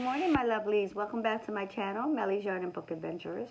morning, my lovelies. Welcome back to my channel, Melly's Yarn and Book Adventures.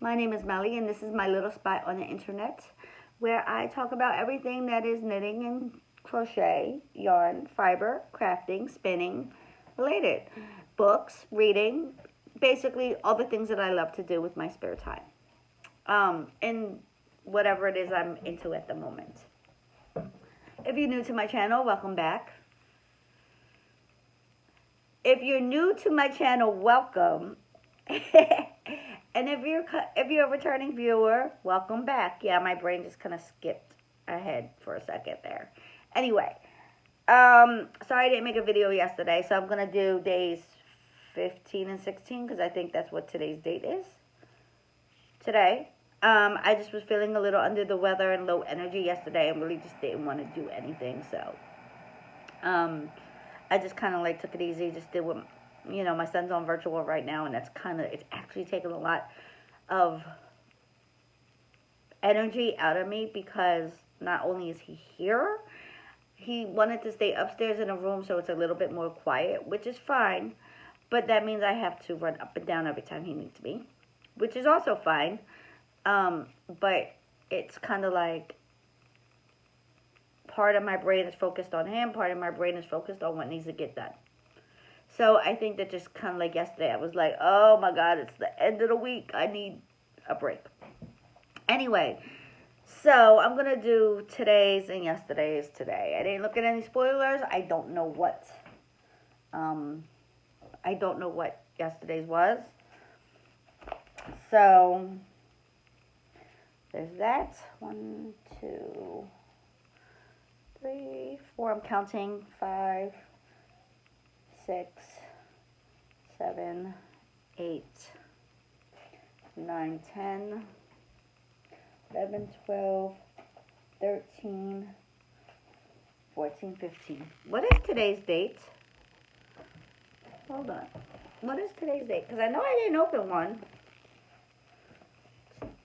My name is Melly, and this is my little spot on the internet where I talk about everything that is knitting and crochet, yarn, fiber, crafting, spinning, related. Books, reading, basically all the things that I love to do with my spare time. And whatever it is I'm into at the moment. If you're new to my channel, welcome back. If you're new to my channel, welcome. And if you're a returning viewer, welcome back. Yeah, my brain just kind of skipped ahead for a second there. Anyway, sorry I didn't make a video yesterday, so I'm going to do days 15 and 16 because I think that's what today's date is. Today. I just was feeling a little under the weather and low energy yesterday and really just didn't want to do anything, so I just kind of like took it easy, just did what, you know, my son's on virtual right now, and that's kind of, it's actually taken a lot of energy out of me because not only is he here, he wanted to stay upstairs in a room so it's a little bit more quiet, which is fine, but that means I have to run up and down every time he needs me, which is also fine, but it's kind of like, part of my brain is focused on him. Part of my brain is focused on what needs to get done. So I think that just kind of like yesterday, I was like, oh my God, it's the end of the week. I need a break. Anyway, so I'm going to do today's and yesterday's today. I didn't look at any spoilers. I don't know what yesterday's was. So there's that. 1, 2, 3, 4, I'm counting, 5, 6, 7, 8, 9, 10, 11, 12, 13, 14, 15. What is today's date? Hold on. What is today's date? Because I know I didn't open one.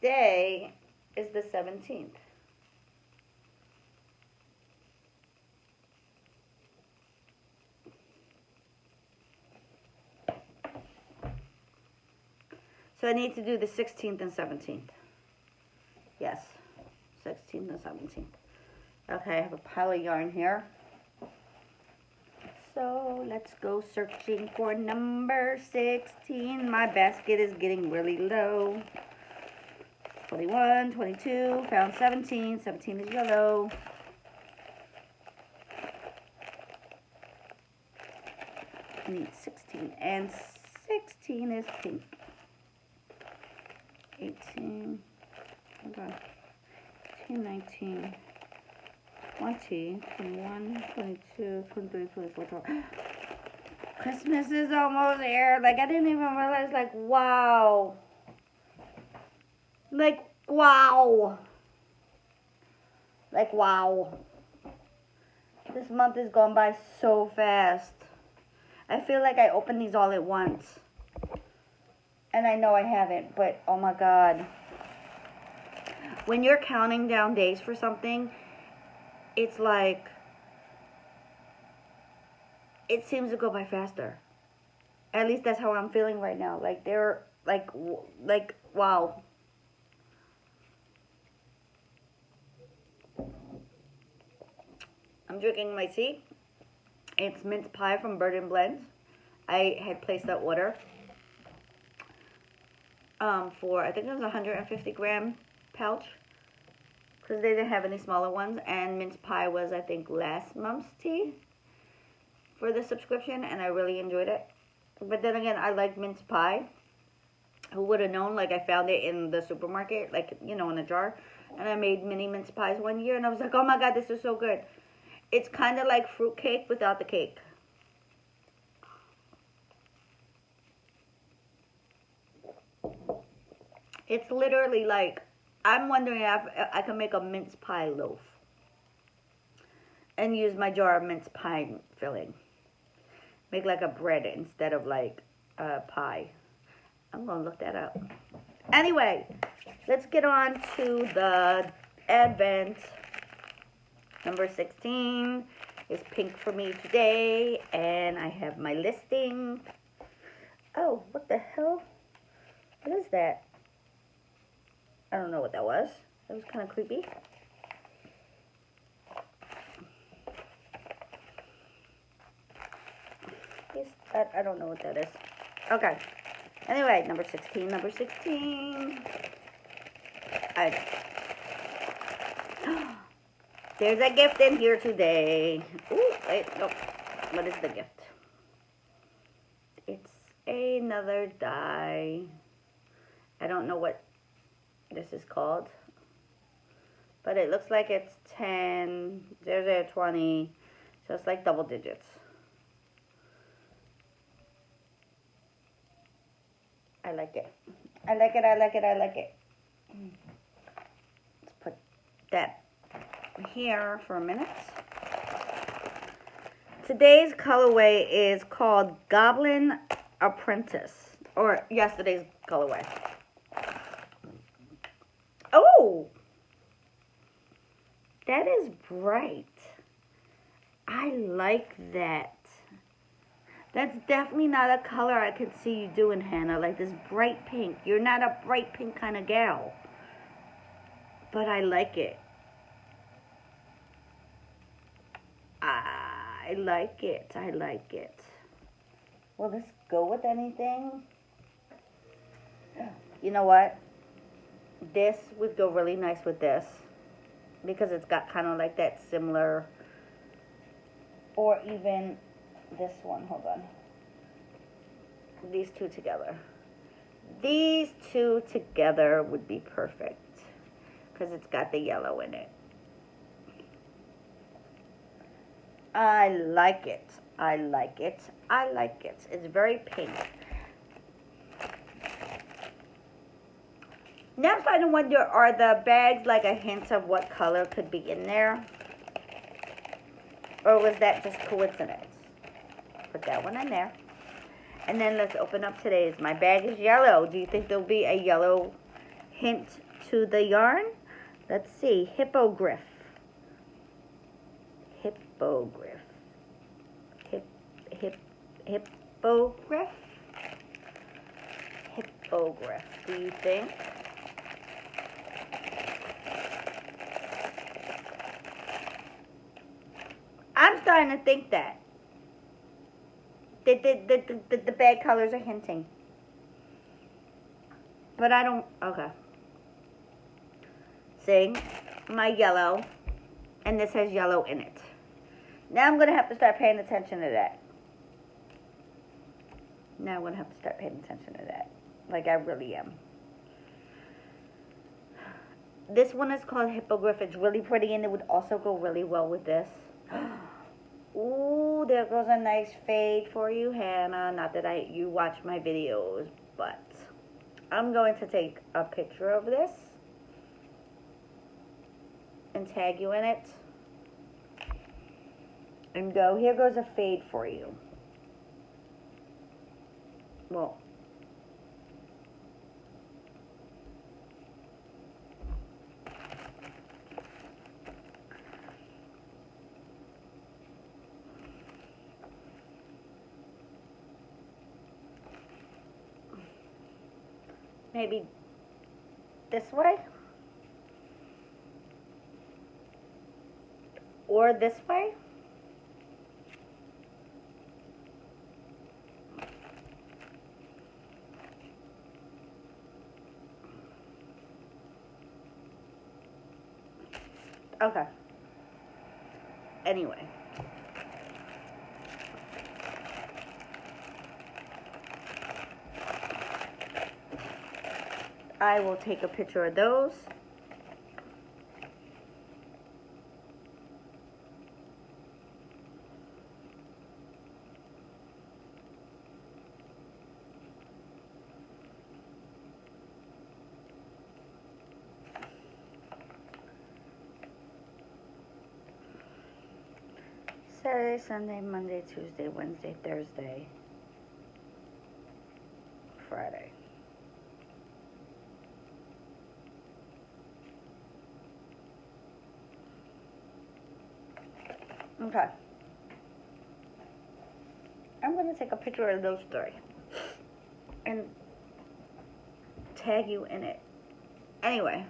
Today is the 17th. So I need to do the 16th and 17th. Yes, 16th and 17th. Okay, I have a pile of yarn here. So let's go searching for number 16. My basket is getting really low. 21, 22, found 17. 17 is yellow. I need 16, and 16 is pink. 18, hold on, 18, 19, 20, 21, 22, 23, 24, 25. Christmas is almost here. Like, I didn't even realize, like, wow. Like, wow. Like, wow. This month has gone by so fast. I feel like I opened these all at once. And I know I haven't, but oh my God. When you're counting down days for something, it's like, it seems to go by faster. At least that's how I'm feeling right now. Like, they're, like, wow. I'm drinking my tea. It's mince pie from Bird and Blends. I had placed that order. For, I think it was a 150 gram pouch, because they didn't have any smaller ones, and mince pie was, I think, last month's tea for the subscription, and I really enjoyed it. But then again, I like mince pie. Who would have known? Like, I found it in the supermarket, like, you know, in a jar, and I made mini mince pies one year, and I was like, oh my God, this is so good. It's kind of like fruit cake without the cake. It's literally like, I'm wondering if I can make a mince pie loaf and use my jar of mince pie filling. Make like a bread instead of like a pie. I'm going to look that up. Anyway, let's get on to the Advent. Number 16 is pink for me today, and I have my listing. Oh, what the hell? What is that? I don't know what that was. That was kind of creepy. I don't know what that is. Okay. Anyway, number 16, number 16. There's a gift in here today. Ooh, wait, nope. What is the gift? It's another die. I don't know what this is called. But it looks like it's 10. There's a 20. So it's like double digits. I like it. I like it, I like it, I like it. Let's put that here for a minute. Today's colorway is called Goblin Apprentice. Or yesterday's colorway. Oh! That is bright. I like that. That's definitely not a color I could see you doing, Hannah. Like this bright pink. You're not a bright pink kind of gal. But I like it. I like it. I like it. Will this go with anything? You know what? This would go really nice with this. Because it's got kind of like that similar. Or even this one. Hold on. These two together. These two together would be perfect. Because it's got the yellow in it. I like it. I like it. I like it. It's very pink. Now I'm starting to wonder, are the bags like a hint of what color could be in there? Or was that just coincidence? Put that one in there. And then let's open up today's. My bag is yellow. Do you think there'll be a yellow hint to the yarn? Let's see. Hippogriff. Hippogriff. Hippogriff? Hippogriff. Do you think? I'm starting to think that. The bag colors are hinting. But I don't, okay. See, my yellow, and this has yellow in it. Now I'm going to have to start paying attention to that. Now I'm going to have to start paying attention to that. Like I really am. This one is called Hippogriff. It's really pretty, and it would also go really well with this. Ooh, there goes a nice fade for you, Hannah. Not that you watch my videos, but I'm going to take a picture of this and tag you in it. And go, here goes a fade for you. Well, maybe this way? Or this way? Okay. Anyway. I will take a picture of those. Saturday, Sunday, Monday, Tuesday, Wednesday, Thursday, Friday. Okay. I'm going to take a picture of those three. and tag you in it. Anyway,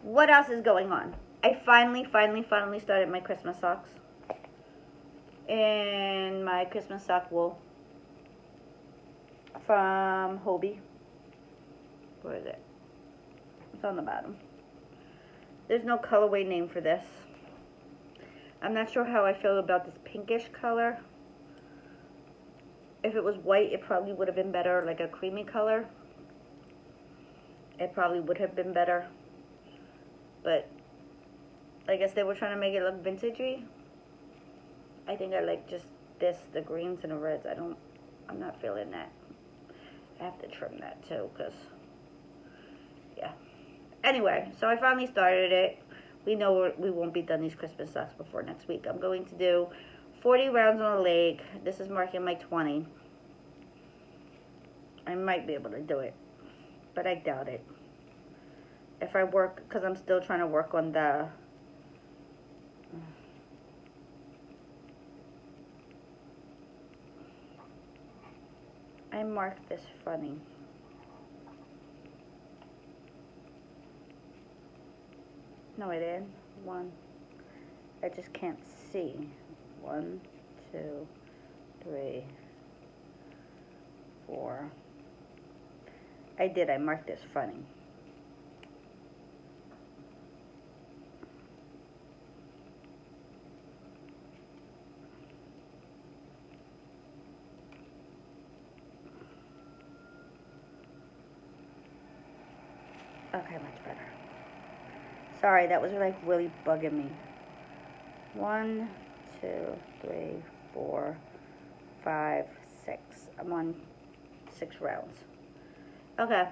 what else is going on? I finally started my Christmas socks. And my Christmas sock wool from Hobie. Where is it? It's on the bottom. There's no colorway name for this. I'm not sure how I feel about this pinkish color. If it was white, it probably would have been better, like a creamy color. It probably would have been better. But I guess they were trying to make it look vintagey. I think I like just this, the greens and the reds. I'm not feeling that. I have to trim that too, because, yeah. Anyway, so I finally started it. We know we won't be done these Christmas socks before next week. I'm going to do 40 rounds on a leg. This is marking my 20. I might be able to do it, but I doubt it. If I work, because I'm still trying to work on the... I marked this funny. No, I didn't. One. I just can't see. 1, 2, 3, 4. I did. I marked this funny. Okay, much better. Sorry, that was like really bugging me. 1, 2, 3, 4, 5, 6. I'm on 6 rounds. Okay,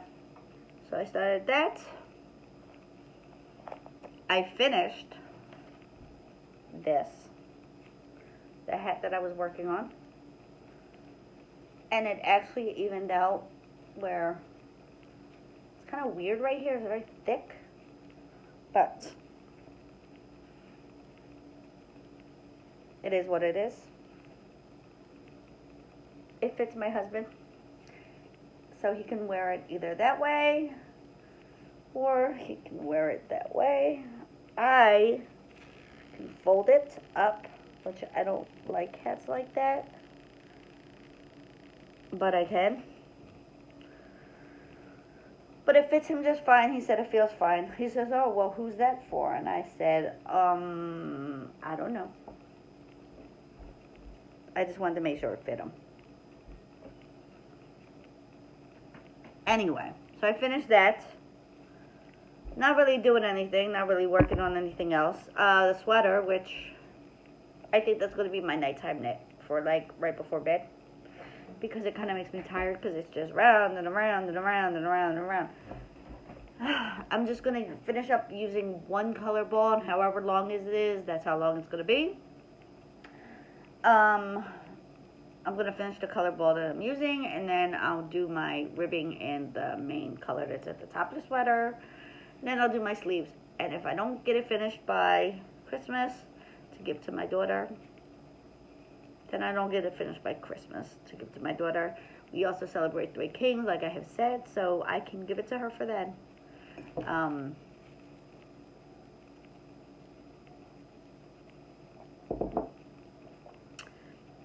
so I started that. I finished this, the hat that I was working on, and it actually evened out where it's kind of weird right here. It's very thick, but it is what it is. It fits my husband, so he can wear it either that way or he can wear it that way. I can fold it up, which I don't like hats like that, but I can. But it fits him just fine. He said it feels fine. He says, oh, well, who's that for? And I said, I don't know. I just wanted to make sure it fit him. Anyway, so I finished that. Not really doing anything. Not really working on anything else. The sweater, which I think that's going to be my nighttime knit for like right before bed. Because it kind of makes me tired because it's just round and around and around and around and around. I'm just going to finish up using one color ball, and however long it is, that's how long it's going to be. I'm going to finish the color ball that I'm using, and then I'll do my ribbing in the main color that's at the top of the sweater. And then I'll do my sleeves. And if I don't get it finished by Christmas to give to my daughter, then I don't get it finished by Christmas to give to my daughter. We also celebrate 3 Kings, like I have said, so I can give it to her for then.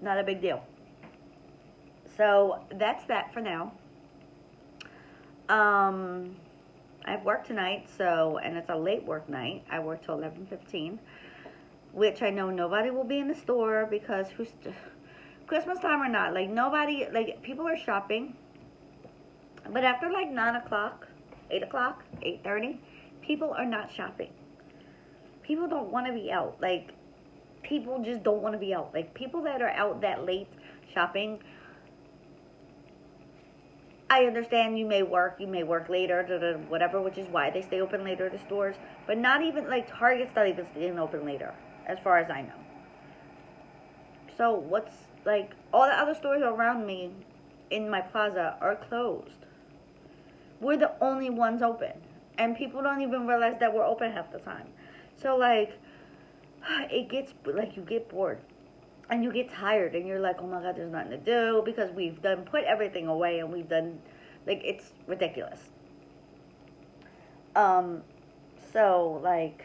Not a big deal. So that's that for now. I have work tonight, and it's a late work night. I work till 11:15. Which I know nobody will be in the store because Christmas time or not, like nobody, like people are shopping. But after like 9 o'clock, 8 o'clock, 8:30, people are not shopping. People don't want to be out. Like people just don't want to be out. Like people that are out that late shopping, I understand you may work later, whatever, which is why they stay open later, the stores. But not even, like Target's not even staying open later, as far as I know. So what's, like, all the other stores around me in my plaza are closed. We're the only ones open. And people don't even realize that we're open half the time. So, like, it gets, like, you get bored. and you get tired, and you're like, oh my God, there's nothing to do, because we've done put everything away, and we've done, like, it's ridiculous. So, like,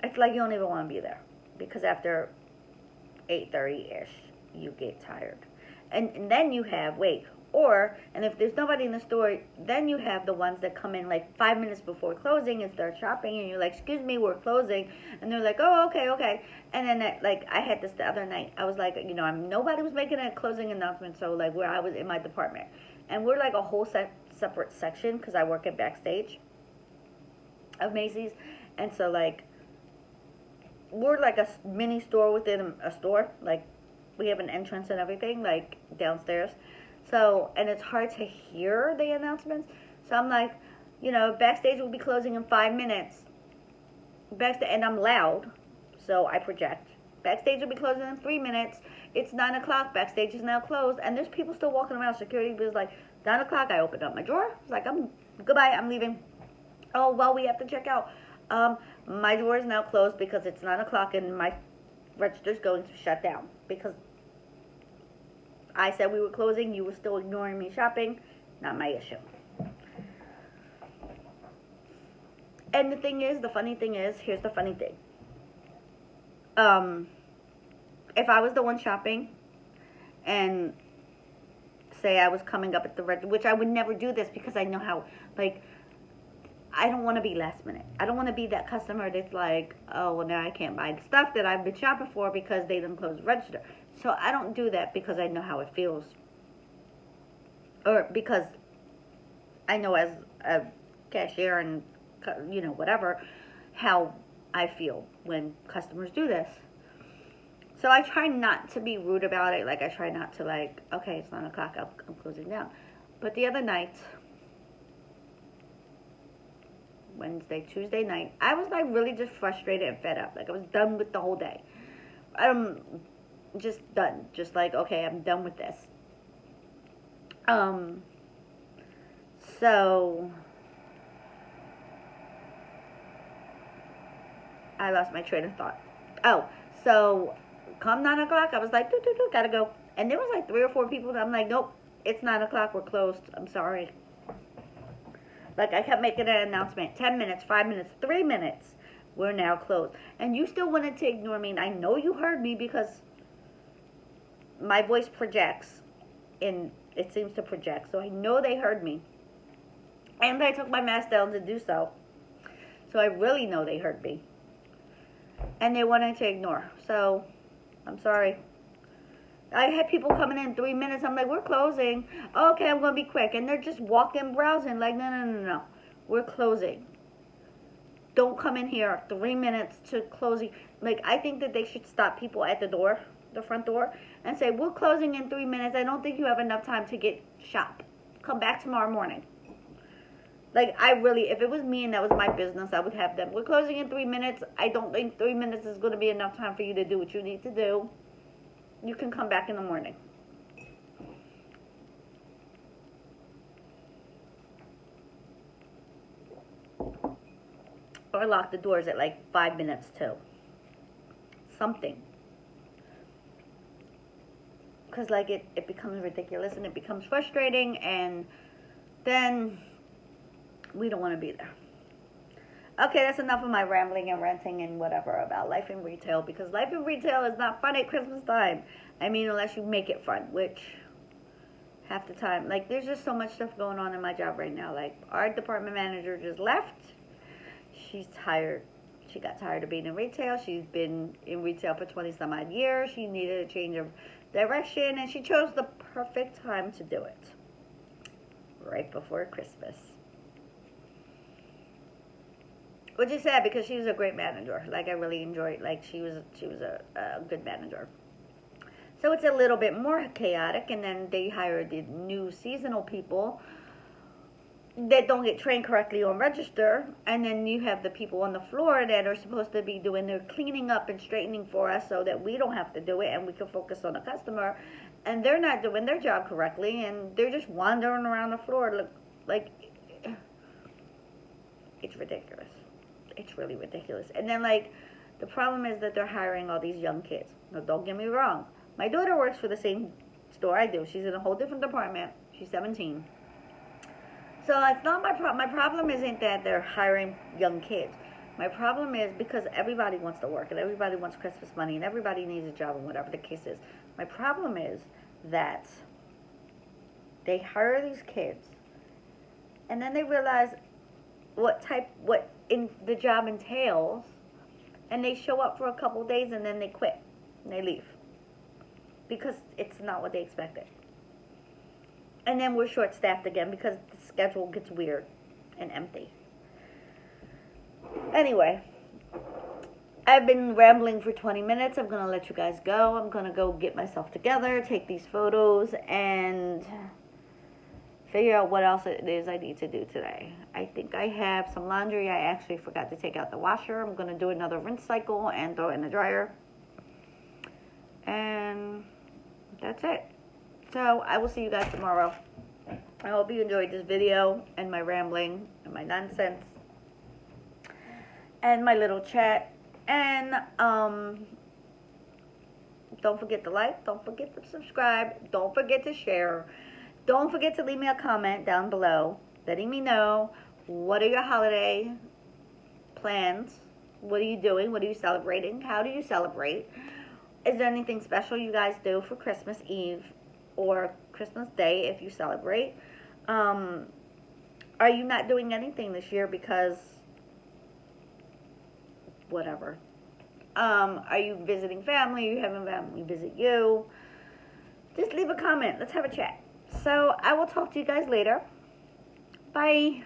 it's like you don't even want to be there, because after 8:30-ish, you get tired. And then you have, and if there's nobody in the store, then you have the ones that come in like 5 minutes before closing and start shopping, and you're like, excuse me, we're closing. And they're like, oh, okay. And then, I had this the other night. I was like, nobody was making a closing announcement, so, like, where I was in my department. And we're, like, a whole separate section, because I work at backstage of Macy's. And so, like, we're like a mini store within a store. Like, we have an entrance and everything, like, downstairs. So, and it's hard to hear the announcements. So I'm like, backstage will be closing in 5 minutes. And I'm loud, so I project. Backstage will be closing in 3 minutes. It's 9 o'clock. Backstage is now closed. And there's people still walking around. Security was like, 9 o'clock. I opened up my drawer. I was like, goodbye, I'm leaving. Oh, well, we have to check out. My door is now closed because it's 9 o'clock and my register's going to shut down. Because I said we were closing, you were still ignoring me shopping. Not my issue. And the funny thing is, here's the funny thing. If I was the one shopping, and say I was coming up at the register, which I would never do this because I know how, like, I don't want to be last minute. I don't want to be that customer that's like, oh, well, now I can't buy the stuff that I've been shopping for because they didn't close the register. So I don't do that because I know how it feels. Or because I know as a cashier and, whatever, how I feel when customers do this. So I try not to be rude about it. Like, I try not to, like, okay, it's 9 o'clock, I'm closing down. But the other night, Tuesday night, I was, like, really just frustrated and fed up. Like, I was done with the whole day. I'm just done. Just like, okay, I'm done with this. So I lost my train of thought. Oh, so come 9 o'clock, I was like, gotta go. And there was like 3 or 4 people that I'm like, nope, it's 9 o'clock, we're closed. I'm sorry. Like, I kept making an announcement, 10 minutes, 5 minutes, 3 minutes, we're now closed. And you still wanted to ignore me, and I know you heard me because my voice projects, and it seems to project, so I know they heard me. And I took my mask down to do so. So I really know they heard me. And they wanted to ignore. So, I'm sorry. I had people coming in 3 minutes. I'm like, we're closing. Okay, I'm going to be quick. And they're just walking, browsing. Like, no. We're closing. Don't come in here 3 minutes to closing. Like, I think that they should stop people at the door, the front door, and say, we're closing in 3 minutes. I don't think you have enough time to get shop. Come back tomorrow morning. Like, if it was me and that was my business, I would have them. We're closing in 3 minutes. I don't think 3 minutes is going to be enough time for you to do what you need to do. You can come back in the morning. Or lock the doors at like 5 minutes too. Something. Because like it becomes ridiculous and it becomes frustrating, and then we don't want to be there. Okay, that's enough of my rambling and ranting and whatever about life in retail, because life in retail is not fun at Christmas time. I mean, unless you make it fun, which half the time, like, there's just so much stuff going on in my job right now. Like, our department manager just left. She's tired. She got tired of being in retail. She's been in retail for 20 some odd years. She needed a change of direction, and she chose the perfect time to do it. Right before Christmas. Which is sad because she was a great manager. Like, I really enjoyed, like, she was a good manager. So it's a little bit more chaotic, and then they hired the new seasonal people that don't get trained correctly on register, and then you have the people on the floor that are supposed to be doing their cleaning up and straightening for us so that we don't have to do it and we can focus on the customer, and they're not doing their job correctly, and they're just wandering around the floor. Like, it's ridiculous. It's really ridiculous. And then, like, The problem is that they're hiring all these young kids. Now, don't get me wrong. My daughter works for the same store I do. She's in a whole different department. She's 17. So it's not my problem. My problem isn't that they're hiring young kids. My problem is because everybody wants to work and everybody wants Christmas money and everybody needs a job and whatever the case is. My problem is that they hire these kids and then they realize what in the job entails, and they show up for a couple of days and then they quit and they leave because it's not what they expected. And then we're short-staffed again because the schedule gets weird and empty. Anyway, I've been rambling for 20 minutes. I'm going to let you guys go. I'm going to go get myself together, take these photos, and figure out what else it is I need to do today. I think I have some laundry. I actually forgot to take out the washer. I'm going to do another rinse cycle and throw it in the dryer. And that's it. So I will see you guys tomorrow. I hope you enjoyed this video and my rambling and my nonsense and my little chat. And don't forget to like, don't forget to subscribe, don't forget to share, don't forget to leave me a comment down below letting me know what are your holiday plans, what are you doing, what are you celebrating, how do you celebrate, is there anything special you guys do for Christmas Eve or Christmas Day if you celebrate? Are you not doing anything this year because whatever? Are you visiting family? Are you having family visit you? Just leave a comment. Let's have a chat. So I will talk to you guys later. Bye.